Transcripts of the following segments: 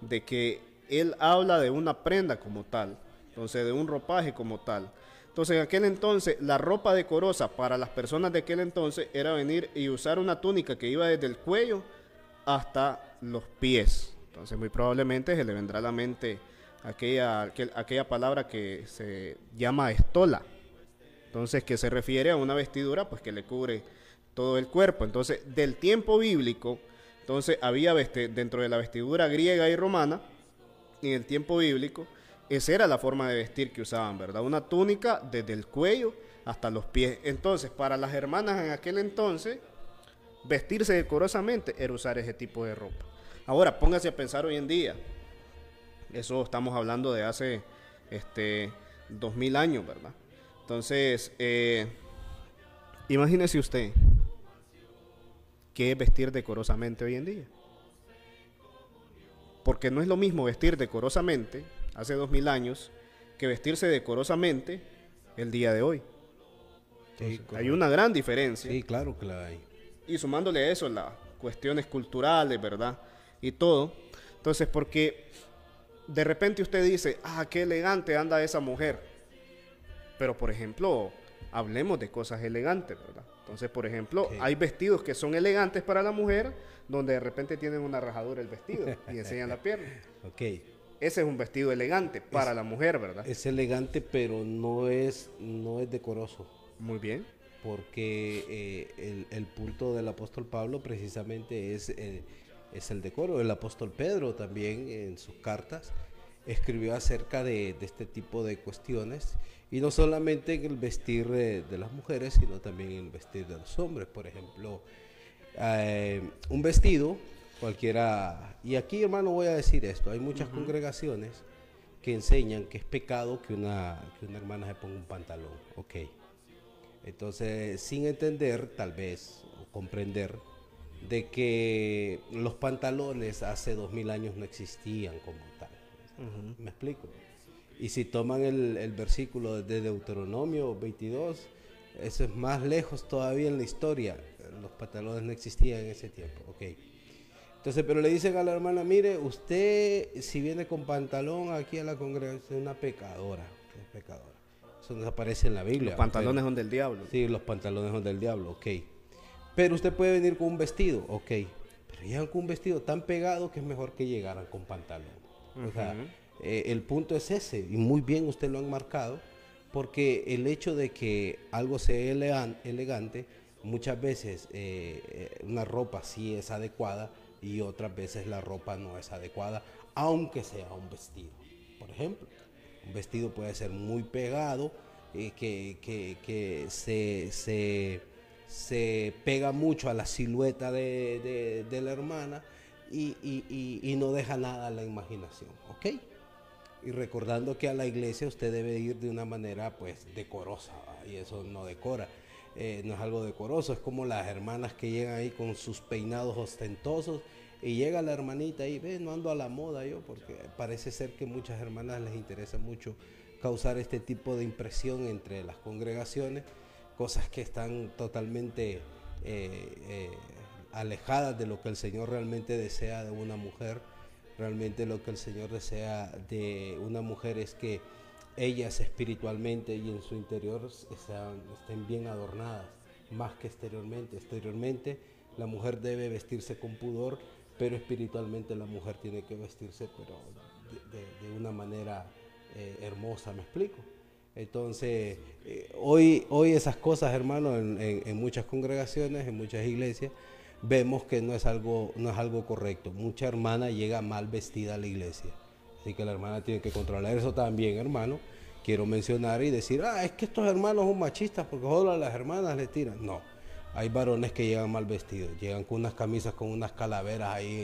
de que él habla de una prenda como tal, entonces de un ropaje como tal. Entonces en aquel entonces la ropa decorosa para las personas de aquel entonces era venir y usar una túnica que iba desde el cuello hasta los pies. Entonces muy probablemente se le vendrá a la mente aquella palabra que se llama estola. Entonces que se refiere a una vestidura pues que le cubre todo el cuerpo. Entonces del tiempo bíblico, entonces había dentro de la vestidura griega y romana, en el tiempo bíblico, esa era la forma de vestir que usaban, ¿verdad? Una túnica desde el cuello hasta los pies. Entonces, para las hermanas en aquel entonces, vestirse decorosamente era usar ese tipo de ropa. Ahora, póngase a pensar hoy en día. Eso estamos hablando de hace 2000 años, ¿verdad? Entonces, imagínese usted qué es vestir decorosamente hoy en día. Porque no es lo mismo vestir decorosamente hace 2000 años que vestirse decorosamente el día de hoy. Entonces, Sí, hay una correcto. gran diferencia. Sí, claro que la hay. Y sumándole a eso las cuestiones culturales, ¿verdad? Y todo. Entonces, porque de repente usted dice, ah, qué elegante anda esa mujer. Pero, por ejemplo, hablemos de cosas elegantes, ¿verdad? Entonces, por ejemplo, Ok. hay vestidos que son elegantes para la mujer, donde de repente tienen una rajadura el vestido y enseñan la pierna. Ok. Ese es un vestido elegante para Es, la mujer, ¿verdad? es elegante, pero no es decoroso. Muy bien. Porque el punto del apóstol Pablo precisamente es el decoro. El apóstol Pedro también en sus cartas escribió acerca de este tipo de cuestiones, y no solamente en el vestir de las mujeres, sino también en el vestir de los hombres. Por ejemplo, un vestido cualquiera, y aquí hermano voy a decir esto, hay muchas congregaciones que enseñan que es pecado que una hermana se ponga un pantalón, ok. Entonces, sin entender, tal vez, o comprender, de que los pantalones hace 2000 años no existían como tal. ¿Me explico? Y si toman el versículo de Deuteronomio 22, eso es más lejos todavía en la historia. Los pantalones no existían en ese tiempo, ok. Entonces, pero le dicen a la hermana, mire, usted si viene con pantalón aquí a la congregación es una pecadora, es pecadora. Eso no aparece en la Los Biblia, pero pantalones son del diablo. sí, los pantalones son del diablo, ok. Pero usted puede venir con un vestido, ok. Pero llegan con un vestido tan pegado que es mejor que llegaran con pantalón. O sea, el punto es ese, y muy bien usted lo han marcado, porque el hecho de que algo sea elegante, muchas veces una ropa sí es adecuada y otras veces la ropa no es adecuada, aunque sea un vestido. Por ejemplo, un vestido puede ser muy pegado, que se pega mucho a la silueta de la hermana y no deja nada a la imaginación, ¿ok? Y recordando que a la iglesia usted debe ir de una manera pues decorosa, ¿va? Y eso no decora, no es algo decoroso, es como las hermanas que llegan ahí con sus peinados ostentosos y llega la hermanita y ve, no ando a la moda yo, porque parece ser que muchas hermanas les interesa mucho causar este tipo de impresión entre las congregaciones, cosas que están totalmente alejadas de lo que el Señor realmente desea de una mujer. Realmente lo que el Señor desea de una mujer es que ellas espiritualmente y en su interior estén bien adornadas, más que exteriormente. Exteriormente la mujer debe vestirse con pudor, pero espiritualmente la mujer tiene que vestirse pero de una manera hermosa, ¿me explico? Entonces, hoy esas cosas, hermano, en muchas congregaciones, en muchas iglesias, vemos que no es algo correcto. Mucha hermana llega mal vestida a la iglesia. Así que la hermana tiene que controlar eso también, hermano. Quiero mencionar y decir, es que estos hermanos son machistas porque solo a las hermanas les tiran. No, hay varones que llegan mal vestidos, llegan con unas camisas con unas calaveras ahí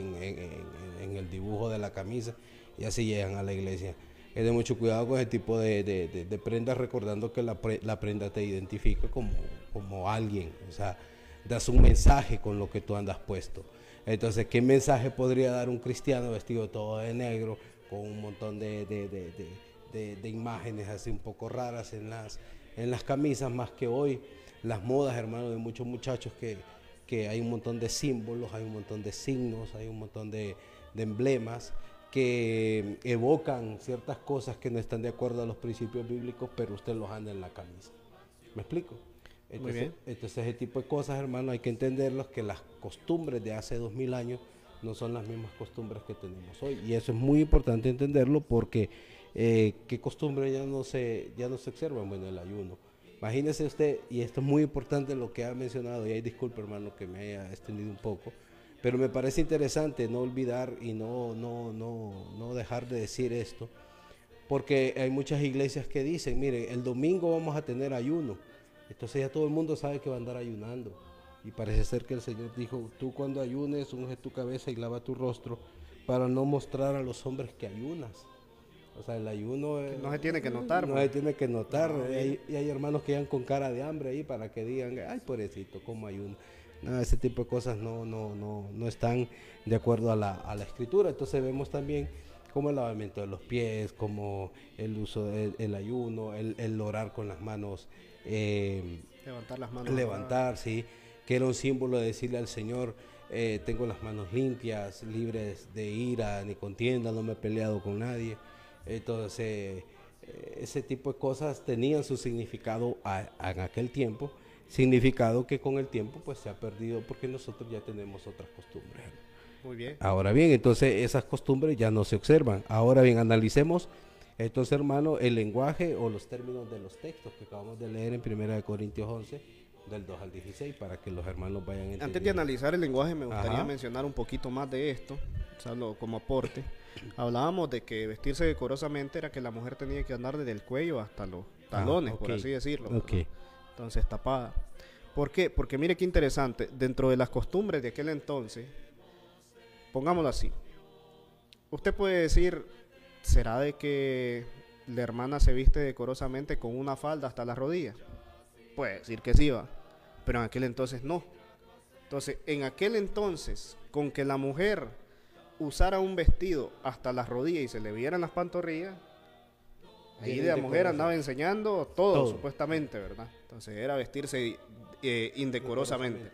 en el dibujo de la camisa y así llegan a la iglesia. Es de mucho cuidado con ese tipo de prendas, recordando que la prenda te identifica como alguien, o sea, das un mensaje con lo que tú andas puesto. Entonces, ¿qué mensaje podría dar un cristiano vestido todo de negro, con un montón de imágenes así un poco raras en las camisas, más que hoy las modas, hermano, de muchos muchachos que hay un montón de símbolos, hay un montón de signos, hay un montón de emblemas que evocan ciertas cosas que no están de acuerdo a los principios bíblicos, pero usted los anda en la camisa. ¿Me explico? Muy bien. Entonces ese tipo de cosas, hermano, hay que entenderlos, que las costumbres de hace 2000 años no son las mismas costumbres que tenemos hoy. Y eso es muy importante entenderlo porque ¿qué costumbre ya no se observan? Bueno, el ayuno. Imagínese usted, y esto es muy importante lo que ha mencionado, y ahí disculpe, hermano, que me haya extendido un poco, pero me parece interesante no olvidar y no dejar de decir esto, porque hay muchas iglesias que dicen, mire, el domingo vamos a tener ayuno, entonces ya todo el mundo sabe que va a andar ayunando, y parece ser que el Señor dijo, tú cuando ayunes, unge tu cabeza y lava tu rostro, para no mostrar a los hombres que ayunas. O sea, el ayuno no se tiene que notar. No se tiene que notar. Y hay hermanos que llegan con cara de hambre ahí para que digan, ay, pobrecito, ¿cómo ayuno? No, ese tipo de cosas no están de acuerdo a la escritura. Entonces vemos también como el lavamiento de los pies, como el uso del ayuno, el orar con las manos. Levantar las manos. Levantar, sí. Que era un símbolo de decirle al Señor, tengo las manos limpias, libres de ira ni contienda, no me he peleado con nadie. Entonces, ese tipo de cosas tenían su significado en aquel tiempo, significado que con el tiempo pues se ha perdido porque nosotros ya tenemos otras costumbres. Muy bien. Ahora bien, entonces esas costumbres ya no se observan. Ahora bien, analicemos entonces, hermano, el lenguaje o los términos de los textos que acabamos de leer en 1 Corintios 11, del 2 al 16, para que los hermanos vayan entendiendo. Antes de analizar el lenguaje, me gustaría mencionar un poquito más de esto, o sea, como aporte. Hablábamos de que vestirse decorosamente era que la mujer tenía que andar desde el cuello hasta los talones, por así decirlo. Okay. Entonces, tapada. ¿Por qué? Porque mire qué interesante, dentro de las costumbres de aquel entonces, pongámoslo así, usted puede decir, ¿será de que la hermana se viste decorosamente con una falda hasta las rodillas? Puede decir que sí, va, pero en aquel entonces no. Entonces, en aquel entonces, con que la mujer usara un vestido hasta las rodillas y se le vieran las pantorrillas, ahí la mujer andaba enseñando todo, supuestamente, ¿verdad? Entonces era vestirse indecorosamente.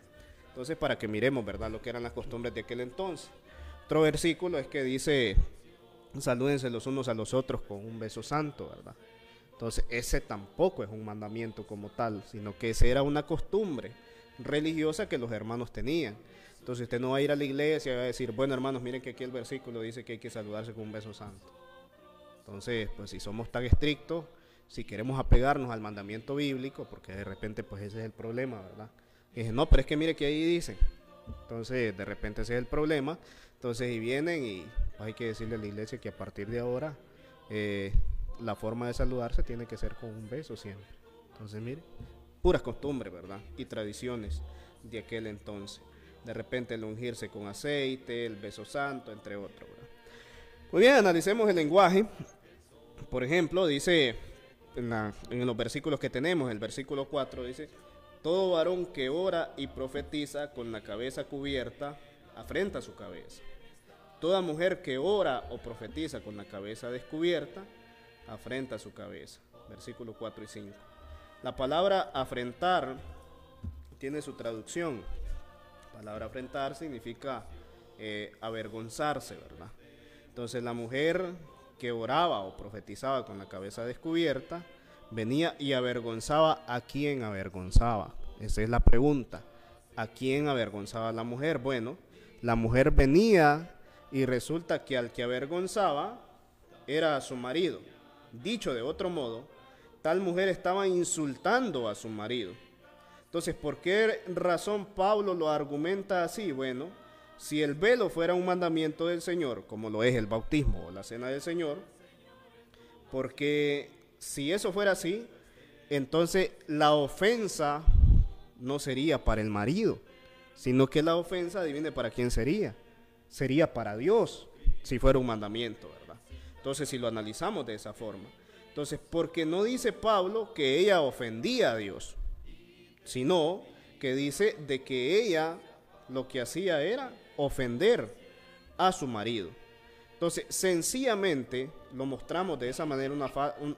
Entonces, para que miremos, ¿verdad?, lo que eran las costumbres de aquel entonces. Otro versículo es que dice, salúdense los unos a los otros con un beso santo, ¿verdad? Entonces, ese tampoco es un mandamiento como tal, sino que esa era una costumbre religiosa que los hermanos tenían. Entonces, usted no va a ir a la iglesia y va a decir, bueno, hermanos, miren que aquí el versículo dice que hay que saludarse con un beso santo. Entonces, pues si somos tan estrictos, si queremos apegarnos al mandamiento bíblico, porque de repente, pues ese es el problema, ¿verdad? Y dicen, no, pero es que mire que ahí dice. Entonces, de repente ese es el problema. Entonces, y vienen y hay que decirle a la iglesia que a partir de ahora, la forma de saludarse tiene que ser con un beso siempre. Entonces, mire, puras costumbres, ¿verdad? Y tradiciones de aquel entonces. De repente el ungirse con aceite, el beso santo, entre otros, ¿verdad? Muy bien, analicemos el lenguaje. Por ejemplo, dice en los versículos que tenemos, el versículo 4 dice, todo varón que ora y profetiza con la cabeza cubierta, afrenta su cabeza. Toda mujer que ora o profetiza con la cabeza descubierta, afrenta su cabeza. Versículos 4 y 5. La palabra afrentar tiene su traducción. La palabra afrentar significa avergonzarse, ¿verdad? Entonces la mujer que oraba o profetizaba con la cabeza descubierta, venía y avergonzaba. ¿A quién avergonzaba? Esa es la pregunta. ¿A quién avergonzaba la mujer? Bueno, la mujer venía y resulta que al que avergonzaba era a su marido. Dicho de otro modo, tal mujer estaba insultando a su marido. Entonces, ¿por qué razón Pablo lo argumenta así? Bueno, si el velo fuera un mandamiento del Señor, como lo es el bautismo o la cena del Señor, porque si eso fuera así, entonces la ofensa no sería para el marido, sino que la ofensa, adivine para quién sería. Sería para Dios, si fuera un mandamiento, ¿verdad? Entonces, si lo analizamos de esa forma, entonces, porque no dice Pablo que ella ofendía a Dios, sino que dice de que ella lo que hacía era ofender a su marido. Entonces, sencillamente lo mostramos de esa manera,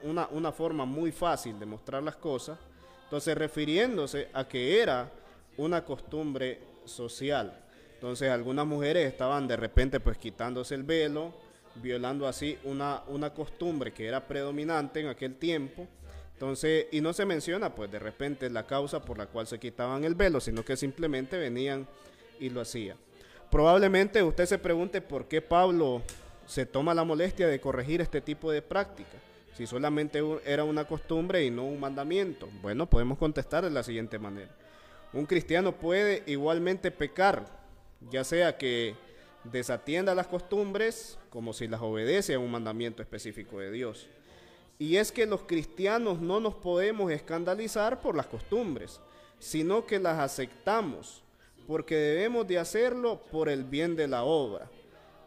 una forma muy fácil de mostrar las cosas. Entonces, refiriéndose a que era una costumbre social. Entonces, algunas mujeres estaban de repente pues quitándose el velo, violando así una costumbre que era predominante en aquel tiempo. Entonces, y no se menciona pues de repente la causa por la cual se quitaban el velo, sino que simplemente venían y lo hacían. Probablemente usted se pregunte por qué Pablo se toma la molestia de corregir este tipo de práctica, si solamente era una costumbre y no un mandamiento. Bueno, podemos contestar de la siguiente manera. Un cristiano puede igualmente pecar, ya sea que desatienda las costumbres como si las obedece a un mandamiento específico de Dios. Y es que los cristianos no nos podemos escandalizar por las costumbres, sino que las aceptamos, porque debemos de hacerlo por el bien de la obra.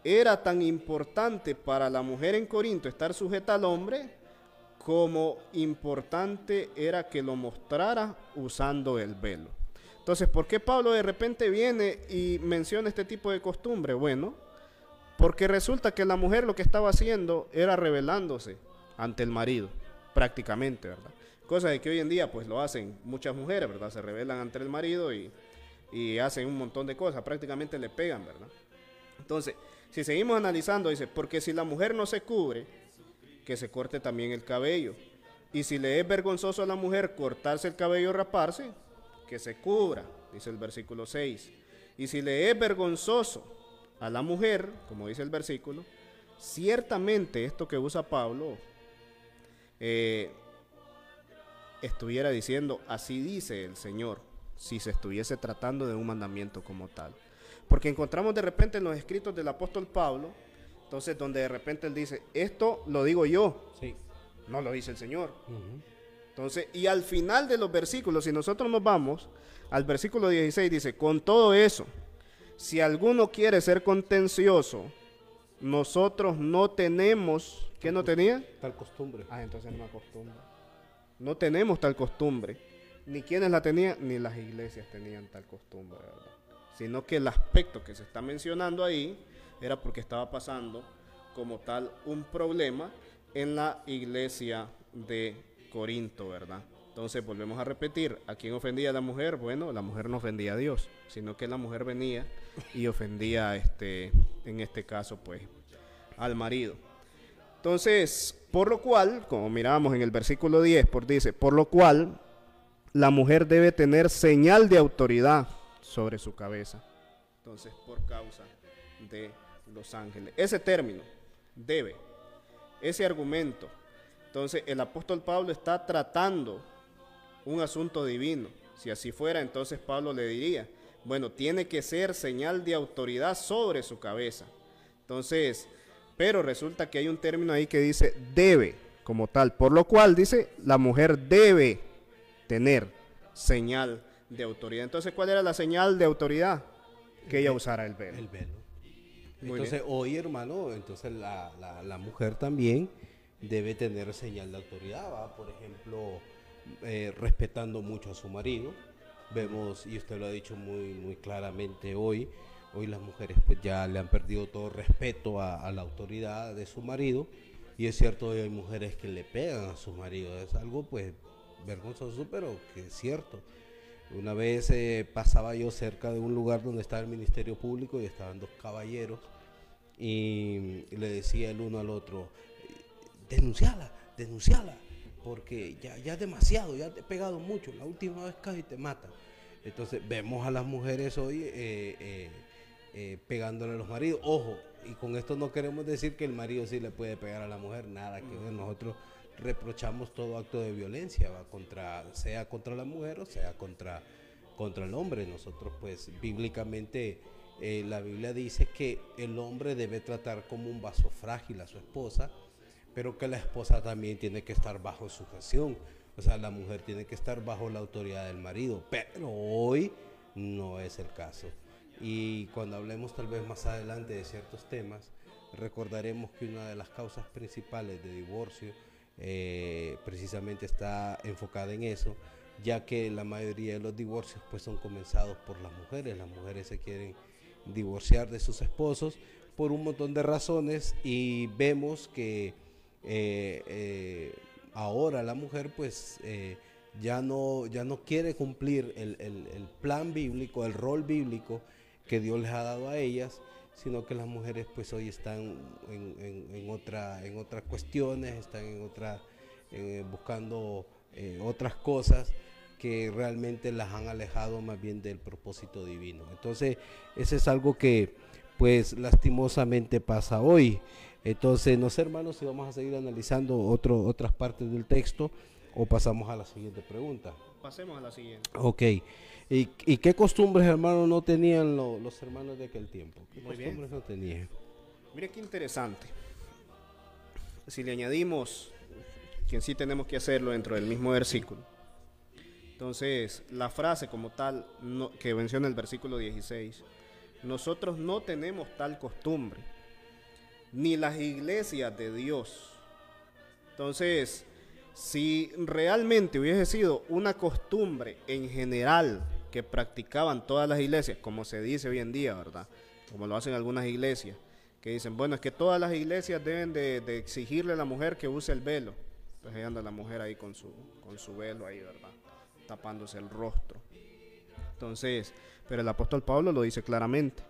Era tan importante para la mujer en Corinto estar sujeta al hombre, como importante era que lo mostrara usando el velo. Entonces, ¿por qué Pablo de repente viene y menciona este tipo de costumbre? Bueno, porque resulta que la mujer lo que estaba haciendo era rebelándose ante el marido, prácticamente, ¿verdad? Cosa de que hoy en día pues lo hacen muchas mujeres, ¿verdad? Se rebelan ante el marido y hacen un montón de cosas, prácticamente le pegan, ¿verdad? Entonces, si seguimos analizando, dice, porque si la mujer no se cubre, que se corte también el cabello. Y si le es vergonzoso a la mujer cortarse el cabello o raparse, que se cubra, dice el versículo 6. Y si le es vergonzoso a la mujer, como dice el versículo, ciertamente esto que usa Pablo estuviera diciendo, así dice el Señor, si se estuviese tratando de un mandamiento como tal. Porque encontramos de repente en los escritos del apóstol Pablo, entonces donde de repente él dice, esto lo digo yo, Sí. no lo dice el Señor. Entonces, y al final de los versículos, si nosotros nos vamos al versículo 16, dice, con todo eso, si alguno quiere ser contencioso, nosotros no tenemos, ¿qué no tenía? Tal costumbre. Entonces no costumbre. No tenemos tal costumbre, ni quienes la tenían, ni las iglesias tenían tal costumbre, ¿verdad? Sino que el aspecto que se está mencionando ahí era porque estaba pasando como tal un problema en la iglesia de Corinto, ¿verdad? Entonces volvemos a repetir, ¿a quién ofendía a la mujer? Bueno, la mujer no ofendía a Dios, sino que la mujer venía y ofendía en este caso pues al marido. Entonces, por lo cual, como mirábamos en el versículo 10, dice, por lo cual la mujer debe tener señal de autoridad sobre su cabeza. Entonces, por causa de los ángeles. Ese término, debe, ese argumento. Entonces, el apóstol Pablo está tratando un asunto divino. Si así fuera, entonces Pablo le diría, bueno, tiene que ser señal de autoridad sobre su cabeza. Entonces, pero resulta que hay un término ahí que dice debe, como tal. Por lo cual, dice, la mujer debe tener señal de autoridad. Entonces, ¿cuál era la señal de autoridad? Que ella usara el velo. El velo. Muy Entonces, bien. hoy, hermano, entonces la mujer también debe tener señal de autoridad, ¿va? Por ejemplo, respetando mucho a su marido. Vemos, y usted lo ha dicho muy claramente hoy las mujeres pues ya le han perdido todo respeto a la autoridad de su marido, y es cierto, hoy hay mujeres que le pegan a su marido, es algo pues vergonzoso, pero que es cierto. Una vez pasaba yo cerca de un lugar donde estaba el Ministerio Público y estaban dos caballeros y le decía el uno al otro, denunciala, porque ya es demasiado, ya te he pegado mucho, la última vez casi te matan. Entonces vemos a las mujeres hoy pegándole a los maridos. Ojo, y con esto no queremos decir que el marido sí le puede pegar a la mujer, nada que ver. Nosotros reprochamos todo acto de violencia, ¿va? Sea contra la mujer o sea contra el hombre. Nosotros pues bíblicamente la Biblia dice que el hombre debe tratar como un vaso frágil a su esposa, pero que la esposa también tiene que estar bajo sujeción. O sea, la mujer tiene que estar bajo la autoridad del marido, pero hoy no es el caso. Y cuando hablemos tal vez más adelante de ciertos temas, recordaremos que una de las causas principales de divorcio precisamente está enfocada en eso, ya que la mayoría de los divorcios pues son comenzados por las mujeres. Las mujeres se quieren divorciar de sus esposos por un montón de razones, y vemos que ahora la mujer pues ya no quiere cumplir el plan bíblico, el rol bíblico que Dios les ha dado a ellas, sino que las mujeres pues hoy están en otras cuestiones, están buscando otras cosas que realmente las han alejado más bien del propósito divino. Entonces, ese es algo que pues lastimosamente pasa hoy. Entonces, no sé, hermanos, si vamos a seguir analizando otras partes del texto o pasamos a la siguiente pregunta. Pasemos a la siguiente. Ok. ¿Y qué costumbres, hermanos, no tenían los hermanos de aquel tiempo? ¿Qué Muy costumbres bien. no tenían? Mire qué interesante. Si le añadimos que sí tenemos que hacerlo dentro del mismo versículo. Entonces, la frase como tal que menciona el versículo 16, nosotros no tenemos tal costumbre, ni las iglesias de Dios. Entonces, si realmente hubiese sido una costumbre en general que practicaban todas las iglesias, como se dice hoy en día, ¿verdad? Como lo hacen algunas iglesias, que dicen, bueno, es que todas las iglesias deben de exigirle a la mujer que use el velo. Entonces ahí anda la mujer ahí con su velo ahí, ¿verdad? Tapándose el rostro. Entonces, pero el apóstol Pablo lo dice claramente.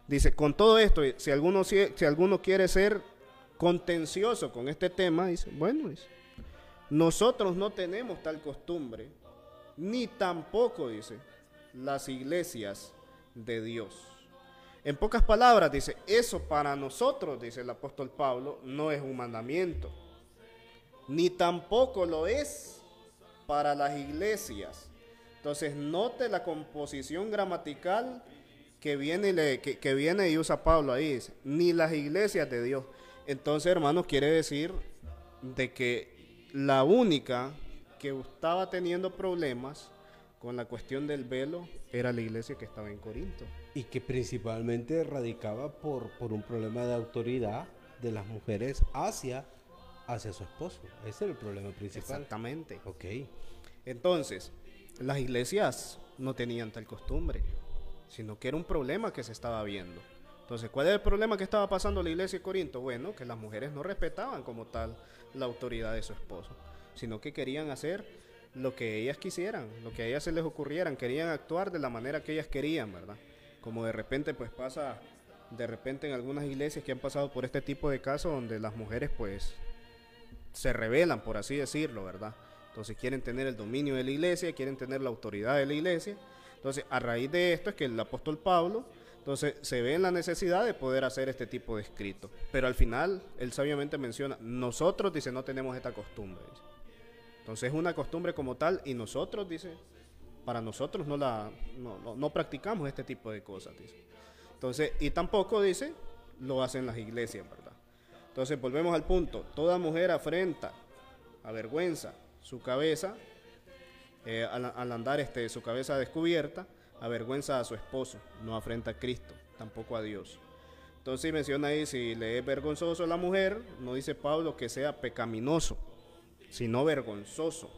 Dice, con todo esto, si alguno quiere ser contencioso con este tema, dice, bueno, dice, nosotros no tenemos tal costumbre, ni tampoco, dice, las iglesias de Dios. En pocas palabras, dice, eso para nosotros, dice el apóstol Pablo, no es un mandamiento, ni tampoco lo es para las iglesias. Entonces, note la composición gramatical que viene y usa Pablo ahí, dice, ni las iglesias de Dios. Entonces, hermanos, quiere decir de que la única que estaba teniendo problemas con la cuestión del velo era la iglesia que estaba en Corinto. Y que principalmente radicaba por un problema de autoridad de las mujeres hacia su esposo. Ese era el problema principal. Exactamente. Ok. Entonces, las iglesias no tenían tal costumbre, sino que era un problema que se estaba viendo. Entonces, ¿cuál es el problema que estaba pasando la iglesia de Corinto? Bueno, que las mujeres no respetaban como tal la autoridad de su esposo, sino que querían hacer lo que ellas quisieran, lo que a ellas se les ocurrieran, querían actuar de la manera que ellas querían, ¿verdad? Como de repente pues pasa, de repente en algunas iglesias que han pasado por este tipo de casos donde las mujeres pues se rebelan, por así decirlo, ¿verdad? Entonces quieren tener el dominio de la iglesia, quieren tener la autoridad de la iglesia. Entonces, a raíz de esto es que el apóstol Pablo, entonces, se ve en la necesidad de poder hacer este tipo de escrito. Pero al final, él sabiamente menciona, nosotros, dice, no tenemos esta costumbre. Dice. Entonces, es una costumbre como tal y nosotros, dice, para nosotros no practicamos este tipo de cosas, dice. Entonces, y tampoco, dice, lo hacen las iglesias, ¿verdad? Entonces, volvemos al punto. Toda mujer afrenta, avergüenza su cabeza, al andar su cabeza descubierta, avergüenza a su esposo, no afrenta a Cristo, tampoco a Dios. Entonces menciona ahí, si le es vergonzoso a la mujer, no dice Pablo que sea pecaminoso, sino vergonzoso.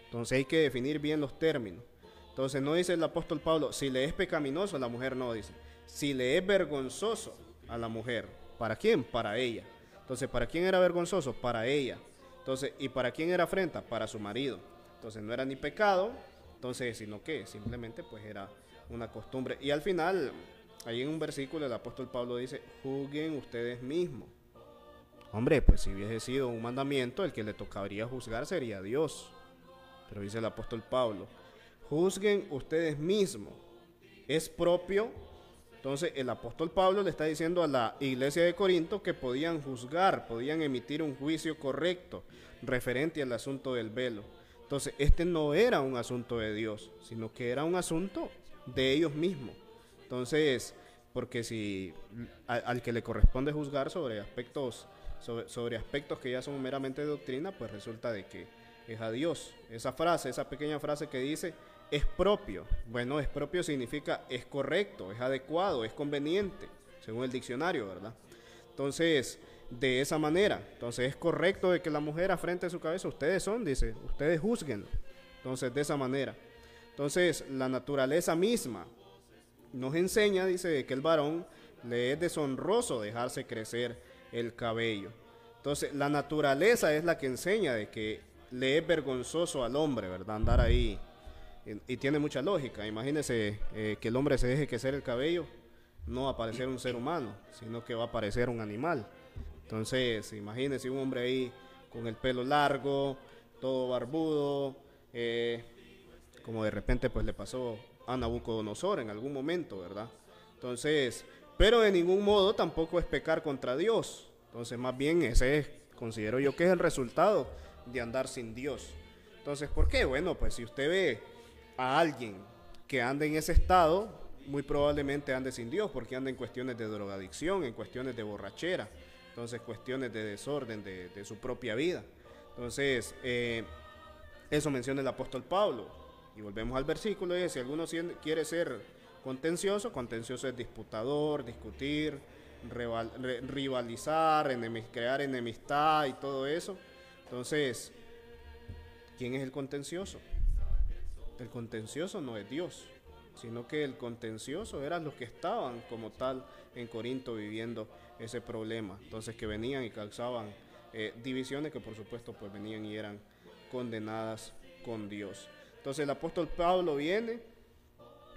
Entonces hay que definir bien los términos. Entonces no dice el apóstol Pablo, si le es pecaminoso a la mujer, no dice, si le es vergonzoso a la mujer, ¿para quién? Para ella. Entonces, ¿para quién era vergonzoso? Para ella. Entonces, ¿y para quién era afrenta? Para su marido. Entonces no era ni pecado, entonces, sino que simplemente pues era una costumbre. Y al final, ahí en un versículo el apóstol Pablo dice, juzguen ustedes mismos. Hombre, pues si hubiese sido un mandamiento, el que le tocaría juzgar sería Dios. Pero dice el apóstol Pablo, juzguen ustedes mismos. Es propio. Entonces el apóstol Pablo le está diciendo a la iglesia de Corinto que podían juzgar, podían emitir un juicio correcto referente al asunto del velo. Entonces, este no era un asunto de Dios, sino que era un asunto de ellos mismos. Entonces, porque si al que le corresponde juzgar sobre aspectos que ya son meramente de doctrina, pues resulta de que es a Dios. Esa pequeña frase que dice, es propio. Bueno, es propio significa es correcto, es adecuado, es conveniente, según el diccionario, ¿verdad? Entonces, de esa manera, entonces es correcto de que la mujer afrente su cabeza, ustedes son, dice, ustedes juzguen. Entonces, de esa manera. Entonces, la naturaleza misma nos enseña, dice, que el varón le es deshonroso dejarse crecer el cabello. Entonces, la naturaleza es la que enseña de que le es vergonzoso al hombre, ¿verdad? Andar ahí. Y tiene mucha lógica. Imagínese que el hombre se deje crecer el cabello. no va a aparecer un ser humano, sino que va a aparecer un animal. Entonces, imagínense un hombre ahí con el pelo largo, todo barbudo, como de repente pues le pasó a Nabucodonosor en algún momento, ¿verdad? Entonces, pero de ningún modo tampoco es pecar contra Dios. Entonces, más bien ese es, considero yo que es el resultado de andar sin Dios. Entonces, ¿por qué? Bueno, pues si usted ve a alguien que anda en ese estado, muy probablemente ande sin Dios, porque anda en cuestiones de drogadicción, en cuestiones de borrachera, entonces cuestiones de desorden de su propia vida. Entonces, eso menciona el apóstol Pablo. Y volvemos al versículo, y si alguno quiere ser contencioso, contencioso es disputador, discutir, rivalizar, crear enemistad y todo eso. Entonces, ¿quién es el contencioso? El contencioso no es Dios, sino que el contencioso eran los que estaban como tal en Corinto viviendo ese problema. Entonces, que venían y causaban divisiones que por supuesto pues venían y eran condenadas con Dios. Entonces el apóstol Pablo viene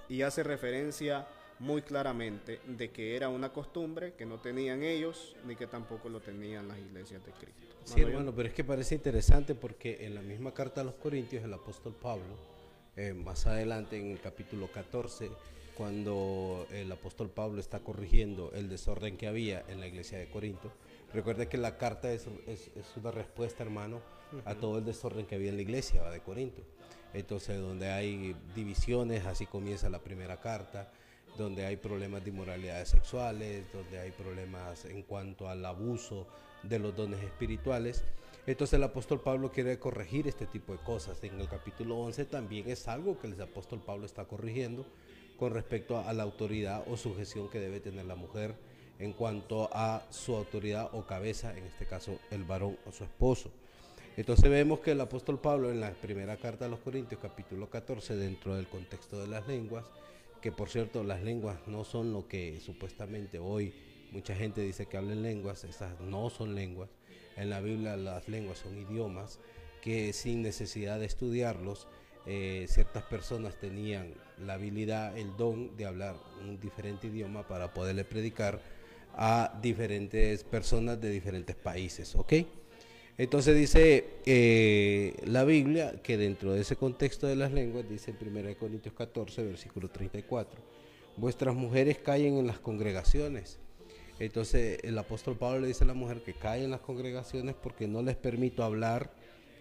y hace referencia muy claramente de que era una costumbre que no tenían ellos ni que tampoco lo tenían las iglesias de Cristo. Sí, hermano, pero es que parece interesante porque en la misma carta a los Corintios el apóstol Pablo, más adelante en el capítulo 14, cuando el apóstol Pablo está corrigiendo el desorden que había en la iglesia de Corinto, recuerda que la carta es una respuesta, hermano, a todo el desorden que había en la iglesia de Corinto. Entonces, donde hay divisiones, así comienza la primera carta, donde hay problemas de inmoralidades sexuales, donde hay problemas en cuanto al abuso de los dones espirituales. Entonces el apóstol Pablo quiere corregir este tipo de cosas. En el capítulo 11 también es algo que el apóstol Pablo está corrigiendo con respecto a la autoridad o sujeción que debe tener la mujer en cuanto a su autoridad o cabeza, en este caso el varón o su esposo. Entonces vemos que el apóstol Pablo en la primera carta a los Corintios, capítulo 14, dentro del contexto de las lenguas, que por cierto las lenguas no son lo que supuestamente hoy mucha gente dice que hablan lenguas, esas no son lenguas. En la Biblia las lenguas son idiomas que sin necesidad de estudiarlos, ciertas personas tenían la habilidad, el don de hablar un diferente idioma para poderle predicar a diferentes personas de diferentes países, ¿ok? Entonces dice la Biblia que dentro de ese contexto de las lenguas, dice en 1 Corintios 14, versículo 34, vuestras mujeres callen en las congregaciones. Entonces el apóstol Pablo le dice a la mujer que callen en las congregaciones porque no les permito hablar,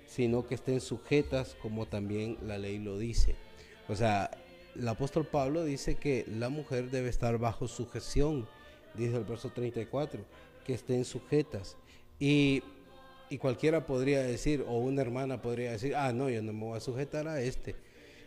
sino que estén sujetas como también la ley lo dice. O sea, el apóstol Pablo dice que la mujer debe estar bajo sujeción, dice el verso 34, que estén sujetas. Y cualquiera podría decir, o una hermana podría decir, no, yo no me voy a sujetar a este.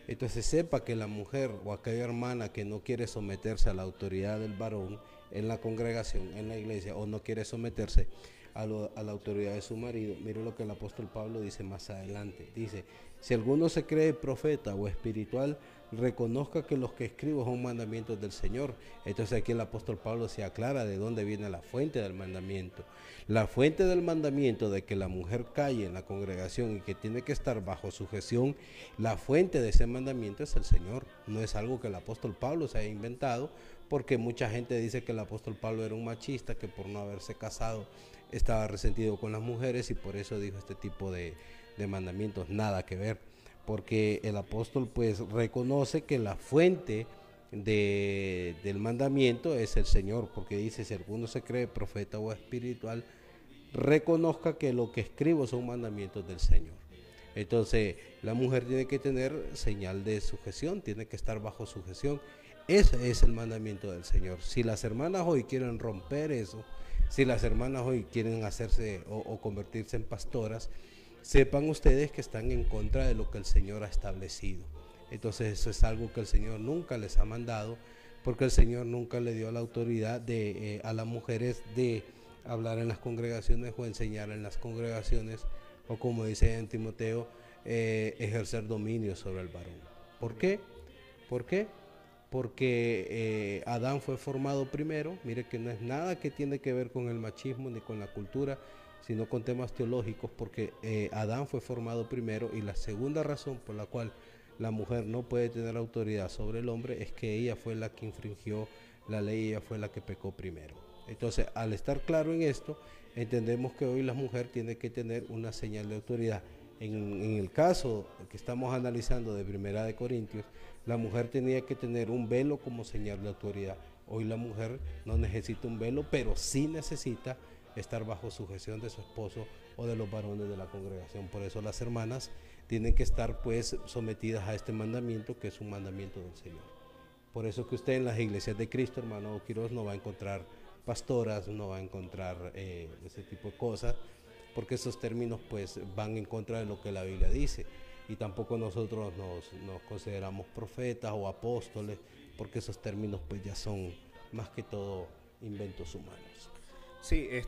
Entonces sepa que la mujer o aquella hermana que no quiere someterse a la autoridad del varón en la congregación, en la iglesia, o no quiere someterse a la autoridad de su marido, mire lo que el apóstol Pablo dice más adelante. Dice, si alguno se cree profeta o espiritual, reconozca que los que escribo son mandamientos del Señor. Entonces aquí el apóstol Pablo se aclara de dónde viene la fuente del mandamiento. La fuente del mandamiento de que la mujer calle en la congregación y que tiene que estar bajo sujeción, la fuente de ese mandamiento es el Señor. No es algo que el apóstol Pablo se haya inventado, porque mucha gente dice que el apóstol Pablo era un machista, que por no haberse casado estaba resentido con las mujeres y por eso dijo este tipo de mandamientos. Nada que ver, porque el apóstol pues reconoce que la fuente del mandamiento es el Señor, porque dice, si alguno se cree profeta o espiritual, reconozca que lo que escribo son mandamientos del Señor. Entonces la mujer tiene que tener señal de sujeción, tiene que estar bajo sujeción. Ese es el mandamiento del Señor. Si las hermanas hoy quieren romper eso, si las hermanas hoy quieren hacerse o convertirse en pastoras, sepan ustedes que están en contra de lo que el Señor ha establecido. Entonces eso es algo que el Señor nunca les ha mandado, porque el Señor nunca le dio la autoridad a las mujeres de hablar en las congregaciones o enseñar en las congregaciones, o como dice en Timoteo, ejercer dominio sobre el varón. ¿Por qué? ¿Por qué? Porque Adán fue formado primero. Mire que no es nada que tiene que ver con el machismo ni con la cultura, sino con temas teológicos, porque Adán fue formado primero, y la segunda razón por la cual la mujer no puede tener autoridad sobre el hombre es que ella fue la que infringió la ley ella fue la que pecó primero. Entonces, al estar claro en esto, entendemos que hoy la mujer tiene que tener una señal de autoridad. En el caso que estamos analizando de Primera de Corintios, la mujer tenía que tener un velo como señal de autoridad. Hoy la mujer no necesita un velo, pero sí necesita estar bajo sujeción de su esposo o de los varones de la congregación. Por eso las hermanas tienen que estar pues sometidas a este mandamiento, que es un mandamiento del Señor. Por eso que usted en las iglesias de Cristo, hermano Quiroz, no va a encontrar pastoras, no va a encontrar ese tipo de cosas, porque esos términos pues van en contra de lo que la Biblia dice. Y tampoco nosotros nos consideramos profetas o apóstoles, porque esos términos pues ya son más que todo inventos humanos. Sí, es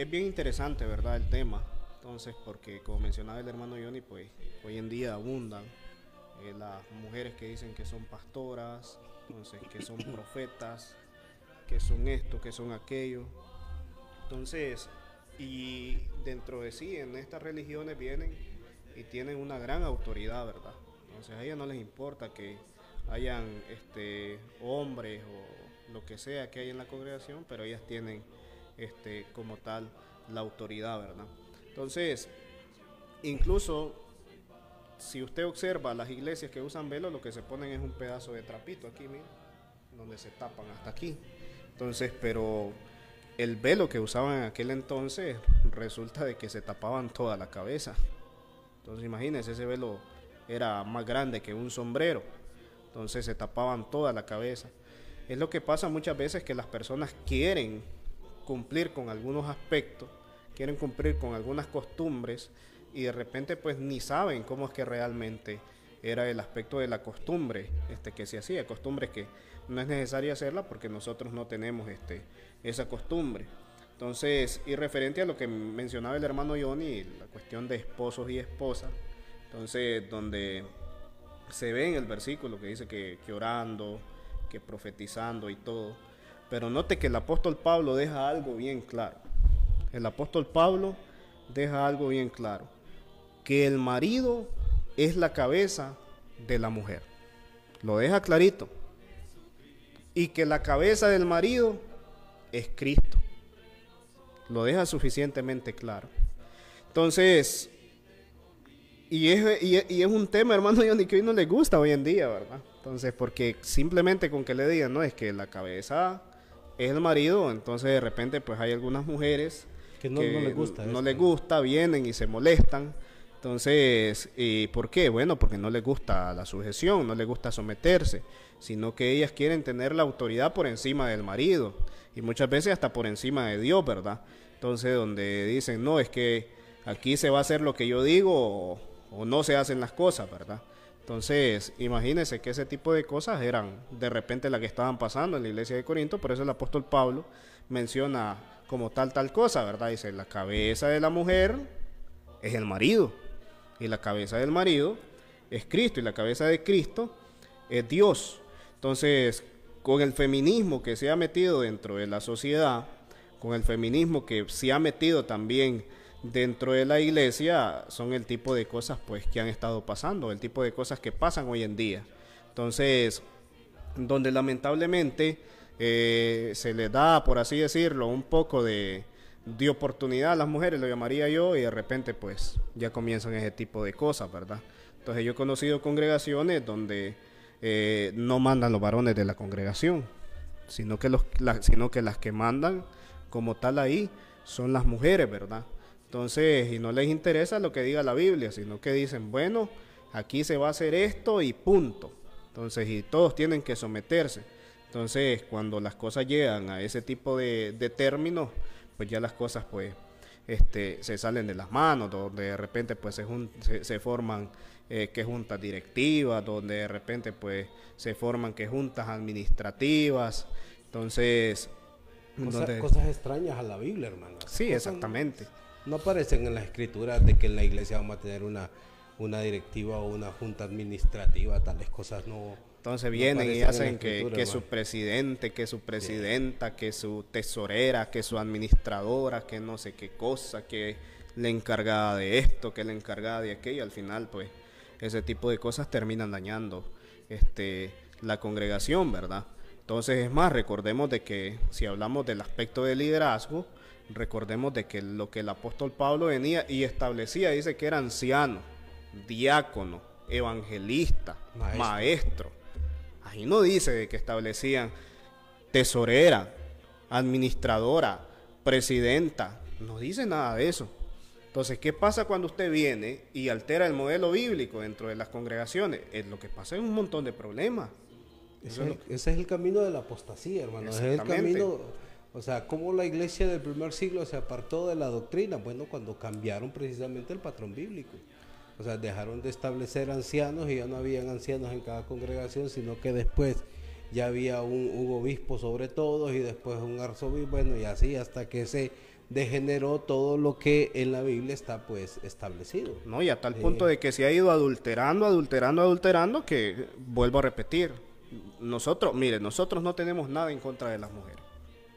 bien interesante, ¿verdad? El tema. Entonces, porque como mencionaba el hermano Johnny, pues hoy en día abundan las mujeres que dicen que son pastoras, entonces que son profetas, que son esto, que son aquello. Entonces, y dentro de sí, en estas religiones vienen y tienen una gran autoridad, ¿verdad? Entonces a ellas no les importa que hayan hombres o lo que sea que hay en la congregación, pero ellas tienen como tal la autoridad, ¿verdad? Entonces, incluso si usted observa las iglesias que usan velo, lo que se ponen es un pedazo de trapito aquí, mira, donde se tapan hasta aquí. Entonces, pero el velo que usaban en aquel entonces resulta de que se tapaban toda la cabeza. Entonces imagínense, ese velo era más grande que un sombrero, entonces se tapaban toda la cabeza. Es lo que pasa muchas veces, que las personas quieren cumplir con algunos aspectos, quieren cumplir con algunas costumbres, y de repente pues ni saben cómo es que realmente era el aspecto de la costumbre que se hacía, costumbre que no es necesaria hacerla porque nosotros no tenemos esa costumbre. Entonces, y referente a lo que mencionaba el hermano Johnny, la cuestión de esposos y esposas, entonces donde se ve en el versículo que dice que orando, que profetizando y todo, pero note que el apóstol Pablo deja algo bien claro. El apóstol Pablo deja algo bien claro, que el marido es la cabeza de la mujer. Lo deja clarito. Y que la cabeza del marido es Cristo. Lo deja suficientemente claro. Entonces, y es un tema, hermano, que hoy no le gusta hoy en día, ¿verdad? Entonces, porque simplemente con que le digan, no, es que la cabeza es el marido, entonces de repente pues hay algunas mujeres que no les gusta. No les gusta, vienen y se molestan. Entonces, ¿por qué? Bueno, porque no les gusta la sujeción, no les gusta someterse, sino que ellas quieren tener la autoridad por encima del marido, y muchas veces hasta por encima de Dios, ¿verdad? Entonces, donde dicen, no, es que aquí se va a hacer lo que yo digo, o no se hacen las cosas, ¿verdad? Entonces, imagínense que ese tipo de cosas eran de repente las que estaban pasando en la iglesia de Corinto. Por eso el apóstol Pablo menciona como tal cosa, ¿verdad? Dice, la cabeza de la mujer es el marido, y la cabeza del marido es Cristo, y la cabeza de Cristo es Dios. Entonces, con el feminismo que se ha metido dentro de la sociedad, con el feminismo que se ha metido también dentro de la iglesia, son el tipo de cosas pues que han estado pasando, el tipo de cosas que pasan hoy en día. Entonces, donde lamentablemente se le da, por así decirlo, un poco de oportunidad a las mujeres, lo llamaría yo, y de repente pues ya comienzan ese tipo de cosas, ¿verdad? Entonces yo he conocido congregaciones donde no mandan los varones de la congregación, sino que las que mandan como tal ahí son las mujeres, ¿verdad? Entonces, y no les interesa lo que diga la Biblia, sino que dicen, bueno, aquí se va a hacer esto y punto. Entonces, y todos tienen que someterse. Entonces, cuando las cosas llegan a ese tipo de términos, pues ya las cosas pues se salen de las manos, donde de repente pues se forman que juntas directivas, donde de repente pues se forman que juntas administrativas. Entonces, cosas extrañas a la Biblia, hermano. Sí, exactamente. No aparecen en las escrituras de que en la iglesia vamos a tener una directiva o una junta administrativa, tales cosas no. Entonces vienen y hacen que su presidente, que su presidenta, sí, que su tesorera, que su administradora, que no sé qué cosa, que la encargada de esto, que la encargada de aquello. Al final, pues, ese tipo de cosas terminan dañando la congregación, ¿verdad? Entonces, es más, recordemos de que si hablamos del aspecto del liderazgo, recordemos de que lo que el apóstol Pablo venía y establecía, dice que era anciano, diácono, evangelista, maestro. Ahí no dice de que establecían tesorera, administradora, presidenta, no dice nada de eso. Entonces, ¿qué pasa cuando usted viene y altera el modelo bíblico dentro de las congregaciones? Lo que pasa es un montón de problemas. Ese es el camino de la apostasía, hermano. Es el camino, o sea, cómo la iglesia del primer siglo se apartó de la doctrina. Bueno, cuando cambiaron precisamente el patrón bíblico. O sea, dejaron de establecer ancianos y ya no habían ancianos en cada congregación, sino que después ya había un obispo sobre todos y después un arzobispo, bueno, y así hasta que se degeneró todo lo que en la Biblia está pues establecido. No, y a tal punto de que se ha ido adulterando, que vuelvo a repetir, nosotros no tenemos nada en contra de las mujeres,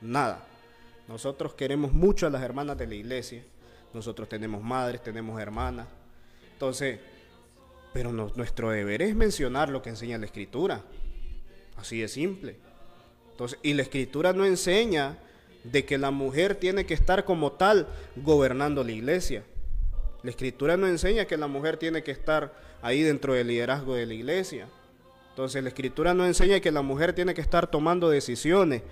nada. Nosotros queremos mucho a las hermanas de la iglesia, nosotros tenemos madres, tenemos hermanas, entonces, pero nuestro deber es mencionar lo que enseña la Escritura, así de simple. Entonces, y la Escritura no enseña de que la mujer tiene que estar como tal gobernando la iglesia. La Escritura no enseña que la mujer tiene que estar ahí dentro del liderazgo de la iglesia. Entonces la Escritura no enseña que la mujer tiene que estar tomando decisiones,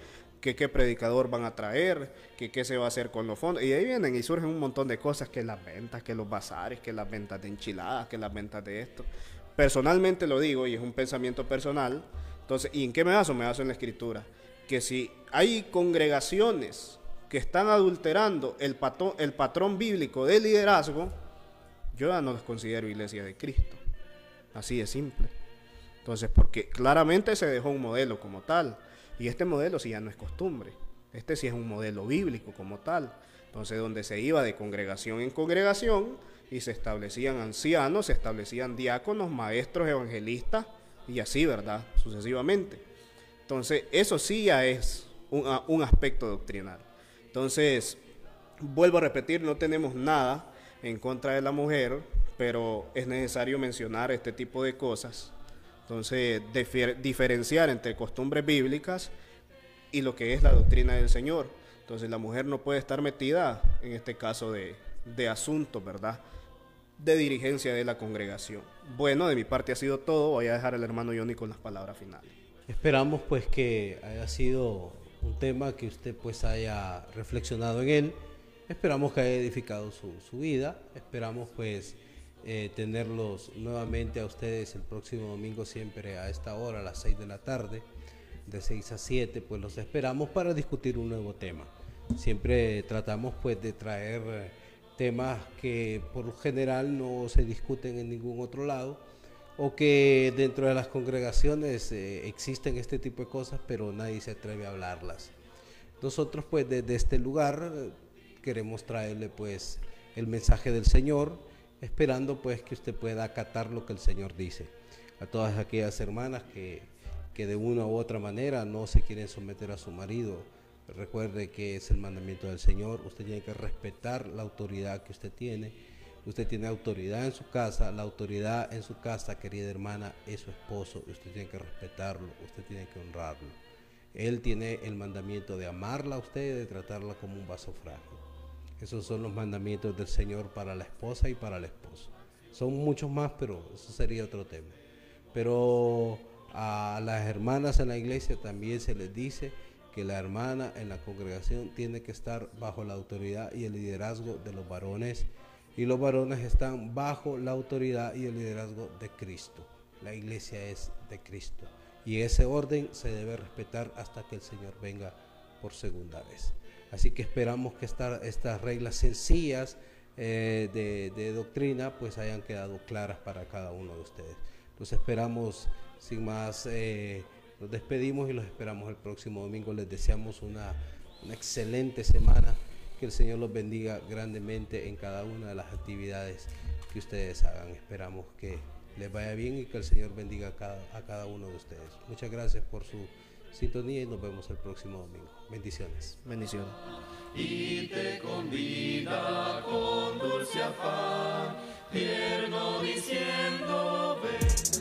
que qué predicador van a traer, que qué se va a hacer con los fondos. Y ahí vienen y surgen un montón de cosas, que las ventas, que los bazares, que las ventas de enchiladas, que las ventas de esto. Personalmente lo digo y es un pensamiento personal. Entonces, ¿y en qué me baso? Me baso en la Escritura. Que si hay congregaciones que están adulterando el patrón bíblico de liderazgo, yo ya no los considero iglesia de Cristo. Así de simple. Entonces, porque claramente se dejó un modelo como tal, y este modelo sí ya no es costumbre, este sí es un modelo bíblico como tal. Entonces, donde se iba de congregación en congregación y se establecían ancianos, se establecían diáconos, maestros, evangelistas, y así, ¿verdad? Sucesivamente. Entonces, eso sí ya es un aspecto doctrinal. Entonces, vuelvo a repetir, no tenemos nada en contra de la mujer, pero es necesario mencionar este tipo de cosas. Entonces, diferenciar entre costumbres bíblicas y lo que es la doctrina del Señor. Entonces, la mujer no puede estar metida en este caso de asuntos, ¿verdad?, de dirigencia de la congregación. Bueno, de mi parte ha sido todo. Voy a dejar al hermano Johnny con las palabras finales. Esperamos pues que haya sido un tema que usted pues haya reflexionado en él. Esperamos que haya edificado su vida. Esperamos pues tenerlos nuevamente a ustedes el próximo domingo, siempre a esta hora, a las 6 de la tarde, de 6 a 7, pues los esperamos para discutir un nuevo tema. Siempre tratamos pues de traer temas que por lo general no se discuten en ningún otro lado, o que dentro de las congregaciones existen este tipo de cosas, pero nadie se atreve a hablarlas. Nosotros pues desde este lugar queremos traerle pues el mensaje del Señor, esperando pues que usted pueda acatar lo que el Señor dice. A todas aquellas hermanas que de una u otra manera no se quieren someter a su marido, recuerde que es el mandamiento del Señor. Usted tiene que respetar la autoridad que usted tiene. Usted tiene autoridad en su casa. La autoridad en su casa, querida hermana, es su esposo. Usted tiene que respetarlo, usted tiene que honrarlo. Él tiene el mandamiento de amarla a usted y de tratarla como un vaso frágil. Esos son los mandamientos del Señor para la esposa y para el esposo. Son muchos más, pero eso sería otro tema. Pero a las hermanas en la iglesia también se les dice que la hermana en la congregación tiene que estar bajo la autoridad y el liderazgo de los varones, y los varones están bajo la autoridad y el liderazgo de Cristo. La iglesia es de Cristo, y ese orden se debe respetar hasta que el Señor venga por segunda vez. Así que esperamos que estas reglas sencillas de doctrina pues hayan quedado claras para cada uno de ustedes. Los esperamos, sin más, nos despedimos y los esperamos el próximo domingo. Les deseamos una excelente semana. Que el Señor los bendiga grandemente en cada una de las actividades que ustedes hagan. Esperamos que les vaya bien y que el Señor bendiga a cada uno de ustedes. Muchas gracias por su sintonía y nos vemos el próximo domingo. Bendiciones. Bendiciones. Y te convida con dulce afán, tierno diciendo ven.